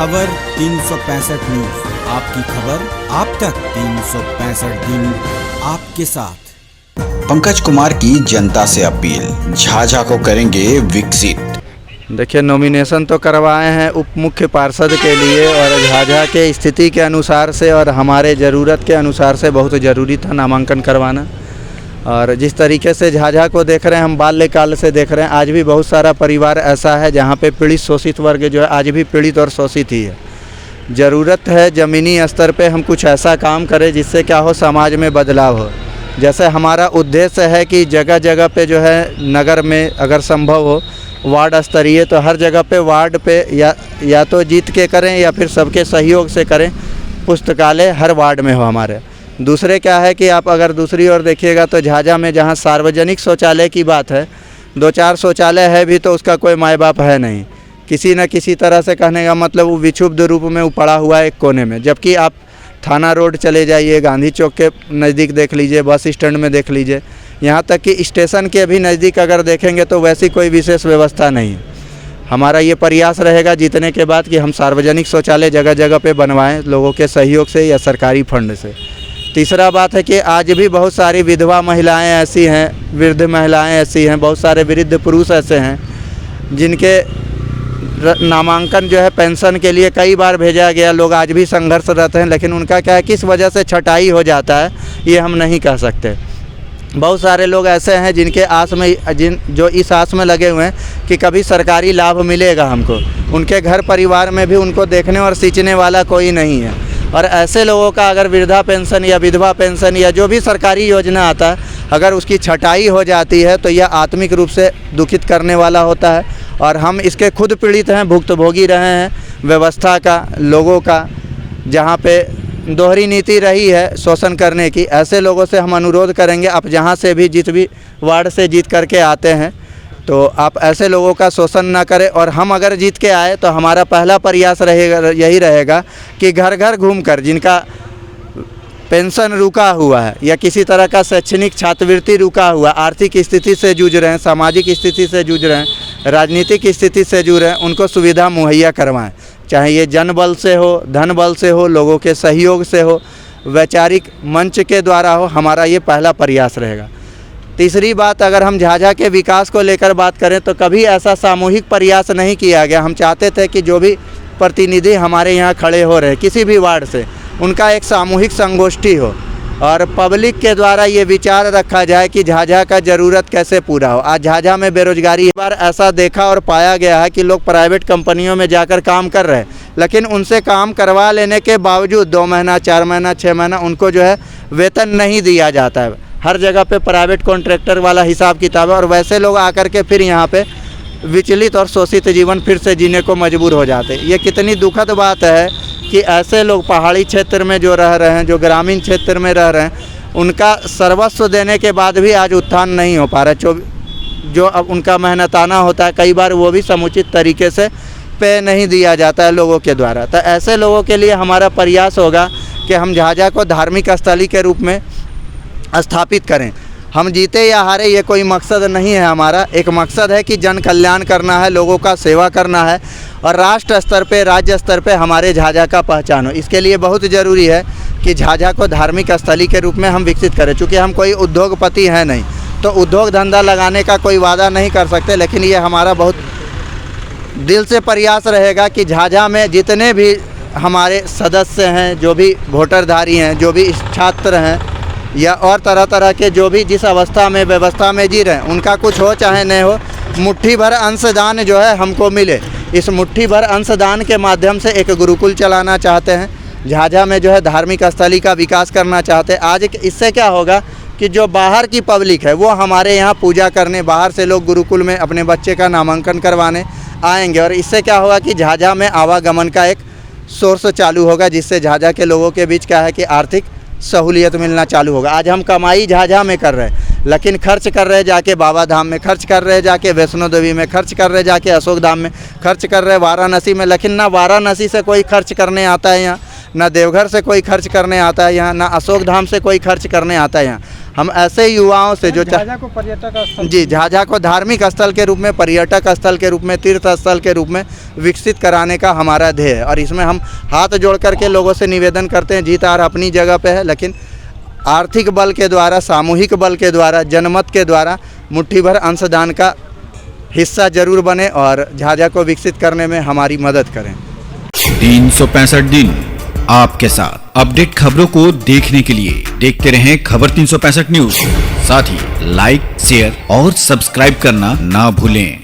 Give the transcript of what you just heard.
खबर 365 न्यूज, आपकी खबर आप तक 365 दिन आपके साथ। पंकज कुमार की जनता से अपील, झाझा को करेंगे विकसित। देखिए, नॉमिनेशन तो करवाए हैं उप मुख्य पार्षद के लिए और झाझा के स्थिति के अनुसार से और हमारे ज़रूरत के अनुसार से बहुत ज़रूरी था नामांकन करवाना। और जिस तरीके से झाझा को देख रहे हैं, हम बाल्यकाल से देख रहे हैं, आज भी बहुत सारा परिवार ऐसा है जहाँ पे पीड़ित शोषित वर्ग जो है आज भी पीड़ित और शोषित ही है। ज़रूरत है ज़मीनी स्तर पे हम कुछ ऐसा काम करें जिससे क्या हो, समाज में बदलाव हो। जैसे हमारा उद्देश्य है कि जगह जगह पे जो है नगर में अगर संभव हो वार्ड स्तरीय, तो हर जगह पे वार्ड पे या तो जीत के करें या फिर सबके सहयोग से करें, पुस्तकालय हर वार्ड में हो हमारे। दूसरे क्या है कि आप अगर दूसरी ओर देखिएगा तो झाझा में जहाँ सार्वजनिक शौचालय की बात है, 2-4 शौचालय है भी तो उसका कोई माँ बाप है नहीं। किसी न किसी तरह से कहने का मतलब वो विक्षुब्ध रूप में वो पड़ा हुआ है एक कोने में। जबकि आप थाना रोड चले जाइए, गांधी चौक के नज़दीक देख लीजिए, बस स्टैंड में देख लीजिए, यहाँ तक कि स्टेशन के भी नज़दीक अगर देखेंगे तो वैसी कोई विशेष व्यवस्था नहीं है। हमारा ये प्रयास रहेगा जीतने के बाद कि हम सार्वजनिक शौचालय जगह जगह पे बनवाएं लोगों के सहयोग से या सरकारी फंड से। तीसरा बात है कि आज भी बहुत सारी विधवा महिलाएं ऐसी हैं, वृद्ध महिलाएं ऐसी हैं, बहुत सारे वृद्ध पुरुष ऐसे हैं जिनके नामांकन जो है पेंशन के लिए कई बार भेजा गया, लोग आज भी संघर्षरत हैं, लेकिन उनका क्या है किस वजह से छटाई हो जाता है ये हम नहीं कह सकते। बहुत सारे लोग ऐसे हैं जिनके आस में जो इस आस में लगे हुए हैं कि कभी सरकारी लाभ मिलेगा हमको, उनके घर परिवार में भी उनको देखने और सींचने वाला कोई नहीं है। और ऐसे लोगों का अगर वृद्धा पेंशन या विधवा पेंशन या जो भी सरकारी योजना आता है, अगर उसकी छटाई हो जाती है तो यह आत्मिक रूप से दुखित करने वाला होता है। और हम इसके खुद पीड़ित हैं, भुक्तभोगी रहे हैं व्यवस्था का, लोगों का, जहाँ पे दोहरी नीति रही है शोषण करने की। ऐसे लोगों से हम अनुरोध करेंगे, आप जहाँ से भी जिस भी वार्ड से जीत करके आते हैं तो आप ऐसे लोगों का शोषण ना करें। और हम अगर जीत के आए तो हमारा पहला प्रयास यही रहेगा कि घर घर घूमकर जिनका पेंशन रुका हुआ है या किसी तरह का शैक्षणिक छात्रवृत्ति रुका हुआ, आर्थिक स्थिति से जूझ रहे हैं, सामाजिक स्थिति से जूझ रहे हैं, राजनीतिक स्थिति से जूझ रहे हैं, उनको सुविधा मुहैया करवाएं। चाहे ये जन बल से हो, धन बल से हो, लोगों के सहयोग से हो, वैचारिक मंच के द्वारा हो, हमारा ये पहला प्रयास रहेगा। तीसरी बात, अगर हम झाझा के विकास को लेकर बात करें तो कभी ऐसा सामूहिक प्रयास नहीं किया गया। हम चाहते थे कि जो भी प्रतिनिधि हमारे यहाँ खड़े हो रहे किसी भी वार्ड से, उनका एक सामूहिक संगोष्ठी हो और पब्लिक के द्वारा ये विचार रखा जाए कि झाझा का ज़रूरत कैसे पूरा हो। आज झाझा में बेरोजगारी बार ऐसा देखा और पाया गया है कि लोग प्राइवेट कंपनियों में जाकर काम कर रहे हैं, लेकिन उनसे काम करवा लेने के बावजूद 2 महीना, 4 महीना, 6 महीना उनको जो है वेतन नहीं दिया जाता है। हर जगह पे प्राइवेट कॉन्ट्रैक्टर वाला हिसाब किताब है और वैसे लोग आकर के फिर यहाँ पे विचलित और शोषित जीवन फिर से जीने को मजबूर हो जाते हैं। ये कितनी दुखद बात है कि ऐसे लोग पहाड़ी क्षेत्र में जो रह रहे हैं, जो ग्रामीण क्षेत्र में रह रहे हैं, उनका सर्वस्व देने के बाद भी आज उत्थान नहीं हो पा रहा। जो अब उनका मेहनताना होता है कई बार वो भी समुचित तरीके से पे नहीं दिया जाता है लोगों के द्वारा। तो ऐसे लोगों के लिए हमारा प्रयास होगा कि हम झाझा को धार्मिक स्थली के रूप में स्थापित करें। हम जीते या हारे ये कोई मकसद नहीं है हमारा, एक मकसद है कि जन कल्याण करना है, लोगों का सेवा करना है और राष्ट्र स्तर पे, राज्य स्तर पे हमारे झाझा का पहचान हो। इसके लिए बहुत ज़रूरी है कि झाझा को धार्मिक स्थली के रूप में हम विकसित करें। चूँकि हम कोई उद्योगपति हैं नहीं, तो उद्योग धंधा लगाने का कोई वादा नहीं कर सकते, लेकिन ये हमारा बहुत दिल से प्रयास रहेगा कि झाझा में जितने भी हमारे सदस्य हैं, जो भी वोटरधारी हैं, जो भी छात्र हैं या और तरह तरह के जो भी जिस अवस्था में व्यवस्था में जी रहे हैं, उनका कुछ हो चाहे नहीं हो, मुट्ठी भर अंशदान जो है हमको मिले। इस मुट्ठी भर अंशदान के माध्यम से एक गुरुकुल चलाना चाहते हैं, झाझा में जो है धार्मिक स्थली का विकास करना चाहते हैं। आज इससे क्या होगा कि जो बाहर की पब्लिक है वो हमारे यहाँ पूजा करने, बाहर से लोग गुरुकुल में अपने बच्चे का नामांकन करवाने आएंगे और इससे क्या होगा कि झाझा में आवागमन का एक सोर्स चालू होगा, जिससे झाझा के लोगों के बीच क्या है कि आर्थिक सहूलियत मिलना चालू होगा। आज हम कमाई झाझा में कर रहे हैं, लेकिन खर्च कर रहे जाके बाबा धाम में, खर्च कर रहे जाके वैष्णो देवी में, खर्च कर रहे जाके अशोक धाम में, खर्च कर रहे वाराणसी में, लेकिन ना वाराणसी से कोई खर्च करने आता है यहाँ, ना देवघर से कोई खर्च करने आता है यहाँ, ना अशोक धाम से कोई खर्च करने आता है यहाँ। हम ऐसे युवाओं से जो झाझा को पर्यटक स्थल जी झाझा को धार्मिक स्थल के रूप में, पर्यटक स्थल के रूप में, तीर्थ स्थल के रूप में विकसित कराने का हमारा ध्येय है। और इसमें हम हाथ जोड़ करके लोगों से निवेदन करते हैं, जीत हार अपनी जगह पे है, लेकिन आर्थिक बल के द्वारा, सामूहिक बल के द्वारा, जनमत के द्वारा मुट्ठी भर अंशदान का हिस्सा जरूर बने और झाझा को विकसित करने में हमारी मदद करें। 365 दिन आपके साथ। अपडेट खबरों को देखने के लिए देखते रहें खबर 365 न्यूज। साथ ही लाइक, शेयर और सब्सक्राइब करना ना भूलें।